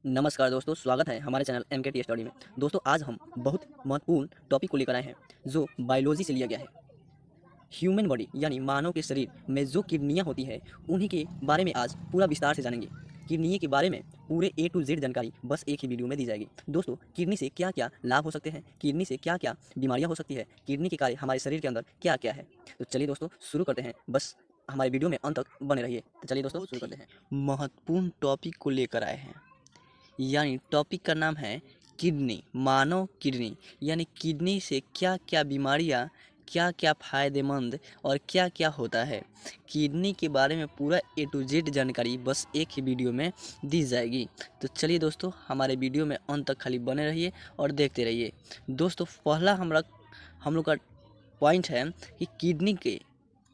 नमस्कार दोस्तों, स्वागत है हमारे चैनल MKT स्टडी में। दोस्तों आज हम बहुत महत्वपूर्ण टॉपिक को लेकर आए हैं जो बायोलॉजी से लिया गया है। ह्यूमन बॉडी यानी मानव के शरीर में जो किडनियाँ होती है उन्हीं के बारे में आज पूरा विस्तार से जानेंगे। किडनी के बारे में पूरे A to Z जानकारी बस एक ही वीडियो में दी जाएगी। दोस्तों किडनी से क्या क्या लाभ हो सकते हैं, किडनी से क्या क्या बीमारियाँ हो सकती है, किडनी के कार्य हमारे शरीर के अंदर क्या क्या है। तो चलिए दोस्तों शुरू करते हैं, बस हमारे वीडियो में अंत तक बने रहिए। तो चलिए दोस्तों शुरू करते हैं। महत्वपूर्ण टॉपिक को लेकर आए हैं, यानी टॉपिक का नाम है किडनी। मानव किडनी यानी किडनी से क्या क्या बीमारियां, क्या क्या फ़ायदेमंद और क्या क्या होता है। किडनी के बारे में पूरा A to Z जानकारी बस एक ही वीडियो में दी जाएगी। तो चलिए दोस्तों हमारे वीडियो में अंत तक खाली बने रहिए और देखते रहिए। दोस्तों पहला हम लोग का पॉइंट है कि किडनी के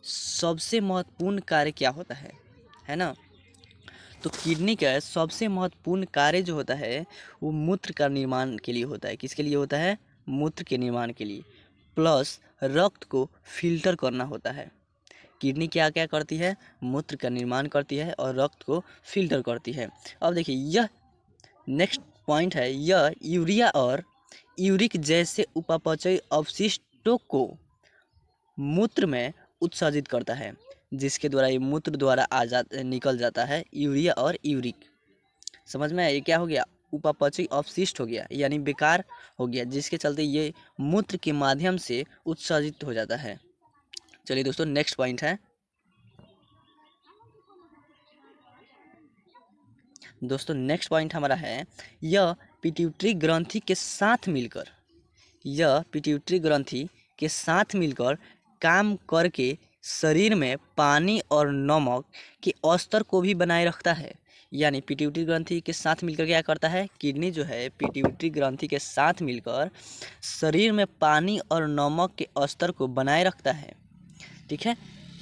सबसे महत्वपूर्ण कार्य क्या होता है ना। तो किडनी का सबसे महत्वपूर्ण कार्य जो होता है वो मूत्र का निर्माण के लिए होता है। किसके लिए होता है? मूत्र के निर्माण के लिए, प्लस रक्त को फिल्टर करना होता है। किडनी क्या क्या करती है? मूत्र का निर्माण करती है और रक्त को फिल्टर करती है। अब देखिए यह नेक्स्ट पॉइंट है, यह यूरिया और यूरिक जैसे उपापचयी अवशिष्टों को मूत्र में उत्सर्जित करता है, जिसके द्वारा ये मूत्र द्वारा निकल जाता है यूरिया और यूरिक। समझ में आया? ये क्या हो गया? उपापचयी अवशिष्ट हो गया, यानी बेकार हो गया, जिसके चलते ये मूत्र के माध्यम से उत्सर्जित हो जाता है। चलिए दोस्तों नेक्स्ट पॉइंट है, दोस्तों नेक्स्ट पॉइंट हमारा है, यह पिट्यूटरी ग्रंथि के साथ मिलकर, यह पिट्यूटरी ग्रंथि के साथ मिलकर काम करके शरीर में पानी और नमक के स्तर को भी बनाए रखता है। यानी पिट्यूटरी ग्रंथि के साथ मिलकर क्या करता है? किडनी जो है पिट्यूटरी ग्रंथि के साथ मिलकर शरीर में पानी और नमक के स्तर को बनाए रखता है। ठीक है।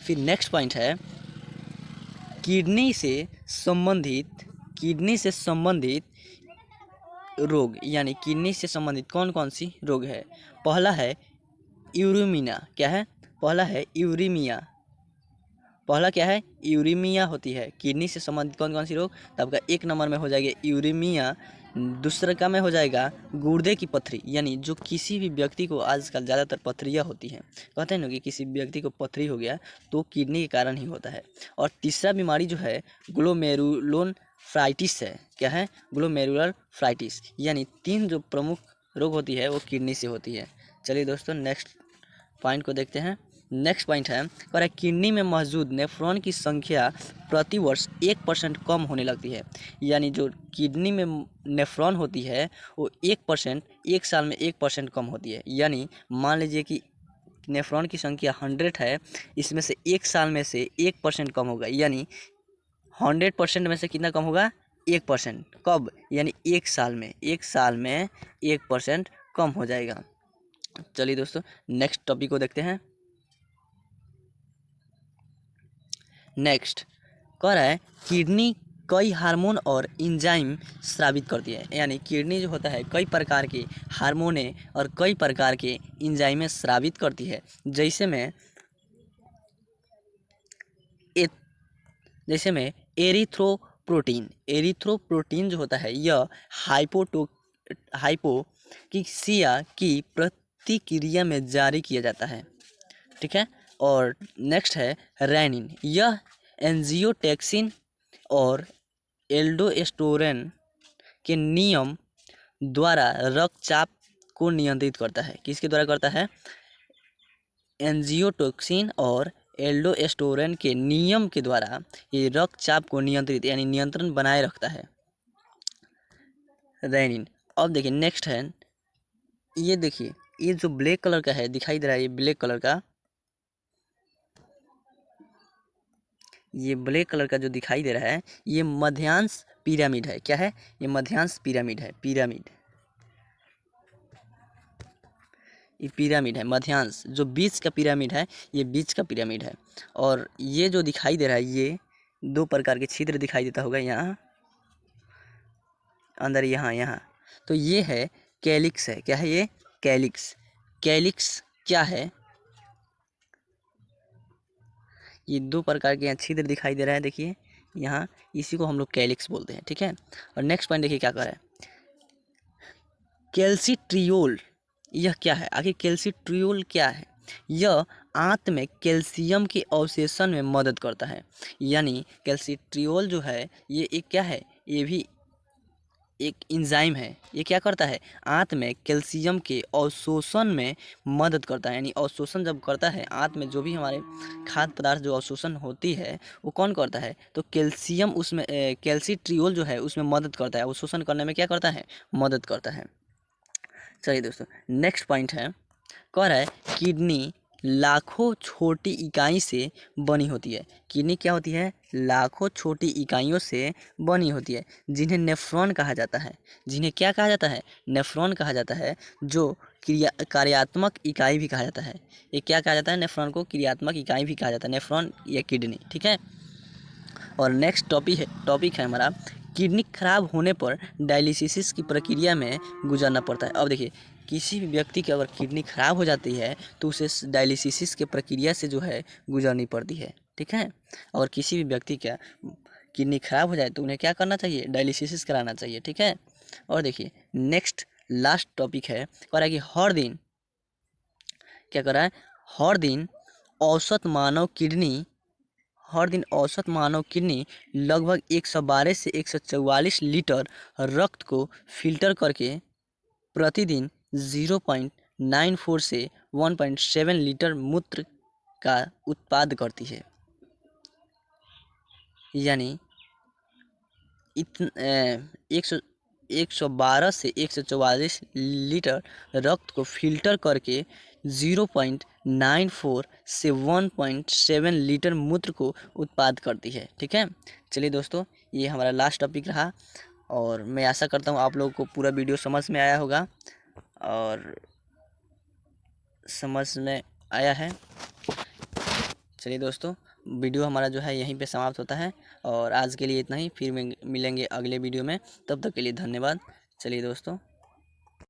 फिर नेक्स्ट पॉइंट है, किडनी से संबंधित, किडनी से संबंधित रोग, यानी किडनी से संबंधित कौन कौन सी रोग है? पहला है यूरेमिया। क्या है? पहला है यूरेमिया। पहला क्या है? यूरेमिया होती है। किडनी से संबंधित कौन कौन सी रोग? तो आपका एक नंबर में हो जाएगा यूरेमिया। दूसरा का में हो जाएगा गुर्दे की पथरी, यानी जो किसी भी व्यक्ति को आजकल ज़्यादातर पथरियाँ होती हैं, कहते हैं ना कि किसी व्यक्ति को पथरी हो गया तो किडनी के कारण ही होता है। और तीसरा बीमारी जो है ग्लोमेरुलोनेफ्राइटिस है। क्या है? ग्लोमेरुलर फ्राइटिस। यानी तीन जो प्रमुख रोग होती है वो किडनी से होती है। चलिए दोस्तों नेक्स्ट पॉइंट को देखते हैं। नेक्स्ट पॉइंट है, और किडनी में मौजूद नेफ्रॉन की संख्या प्रति वर्ष 1% कम होने लगती है। यानी जो किडनी में नेफ्रॉन होती है वो 1%, एक साल में 1% कम होती है। यानी मान लीजिए कि नेफ्रॉन की संख्या 100 है, इसमें से एक साल में से 1% कम होगा। यानी 100% में से कितना कम होगा? 1%। कब? यानी एक साल में, एक साल में 1% कम हो जाएगा। चलिए दोस्तों नेक्स्ट टॉपिक को देखते हैं। नेक्स्ट कह रहा है, किडनी कई हार्मोन और एंजाइम स्रावित करती है। यानी किडनी जो होता है कई प्रकार के हार्मोने और कई प्रकार के एंजाइमें स्रावित करती है। ए, जैसे में एरिथ्रोप्रोटीन। एरिथ्रोप्रोटीन जो होता है यह हाइपोक्सिया की प्रतिक्रिया में जारी किया जाता है। ठीक है। और नेक्स्ट है रेनिन। यह एंजियोटेक्सिन और एल्डोस्टेरोन के नियम द्वारा रक्तचाप को नियंत्रित करता है। किसके द्वारा करता है? एंजियोटोक्सिन और एल्डोस्टेरोन के नियम के द्वारा ये रक्तचाप को नियंत्रित यानी नियंत्रण बनाए रखता है रेनिन। अब देखिए नेक्स्ट है, ये देखिए ये जो ब्लैक कलर का है दिखाई दे रहा है, ये ब्लैक कलर का, ये ब्लैक कलर का जो दिखाई दे रहा है ये मध्यांश पिरामिड है। क्या है? ये मध्यांश पिरामिड है। पिरामिड, ये पिरामिड है। मध्यांश जो बीच का पिरामिड है ये बीच का पिरामिड है। और ये जो दिखाई दे रहा है ये दो प्रकार के छिद्र दिखाई देता होगा, यहाँ अंदर, यहाँ यहाँ। तो ये है कैलिक्स है। क्या है ये? कैलिक्स। कैलिक्स क्या है? ये दो प्रकार के यहाँ छिद्र दिखाई दे रहा है। देखिए यहाँ इसी को हम लोग कैलिक्स बोलते हैं, ठीक है। और नेक्स्ट पॉइंट देखिए क्या कर रहा है, कैल्सिट्रियोल। यह क्या है, आखिर कैल्सिट्रियोल क्या है? यह आंत में कैल्शियम के अवशोषण में मदद करता है। यानी कैल्सिट्रियोल जो है ये एक क्या है, ये भी एक एंजाइम है। ये क्या करता है, आंत में कैल्शियम के अवशोषण में मदद करता है। यानी अवशोषण जब करता है, आंत में जो भी हमारे खाद्य पदार्थ जो अवशोषण होती है वो कौन करता है, तो कैल्शियम उसमें कैल्सिट्रियोल जो है उसमें मदद करता है, अवशोषण करने में क्या करता है, मदद करता है। चलिए दोस्तों, नेक्स्ट पॉइंट है, कह रहा है किडनी लाखों छोटी इकाई से बनी होती है। किडनी क्या होती है, लाखों छोटी इकाइयों से बनी होती है, जिन्हें नेफ्रॉन कहा जाता है। जिन्हें क्या कहा जाता है, नेफ्रॉन कहा जाता है, जो कार्यात्मक इकाई भी कहा जाता है। ये क्या कहा जाता है, नेफ्रॉन को क्रियात्मक इकाई भी कहा जाता है, नेफ्रॉन या किडनी, ठीक है। और नेक्स्ट टॉपिक है हमारा, किडनी खराब होने पर डायलिसिस की प्रक्रिया में गुजरना पड़ता है। अब देखिए, किसी भी व्यक्ति की अगर किडनी खराब हो जाती है तो उसे डायलिसिस के प्रक्रिया से जो है गुजरनी पड़ती है, ठीक है। और किसी भी व्यक्ति का किडनी खराब हो जाए तो उन्हें क्या करना चाहिए, डायलिसिस कराना चाहिए, ठीक है। और देखिए नेक्स्ट लास्ट टॉपिक है, कह रहा है कि हर दिन क्या कर रहा है, हर दिन औसत मानव किडनी लगभग 112 से 144 लीटर रक्त को फिल्टर करके प्रतिदिन 0.94 से 1.7 लीटर मूत्र का उत्पाद करती है। यानी एक सौ बारह से 144 लीटर रक्त को फिल्टर करके 0.94 से 1.7 लीटर मूत्र को उत्पाद करती है, ठीक है। चलिए दोस्तों, ये हमारा लास्ट टॉपिक रहा और मैं आशा करता हूँ आप लोगों को पूरा वीडियो समझ में आया होगा और समझ में आया है। चलिए दोस्तों, वीडियो हमारा जो है यहीं पे समाप्त होता है और आज के लिए इतना ही, फिर मिलेंगे अगले वीडियो में, तब तक के लिए धन्यवाद। चलिए दोस्तों।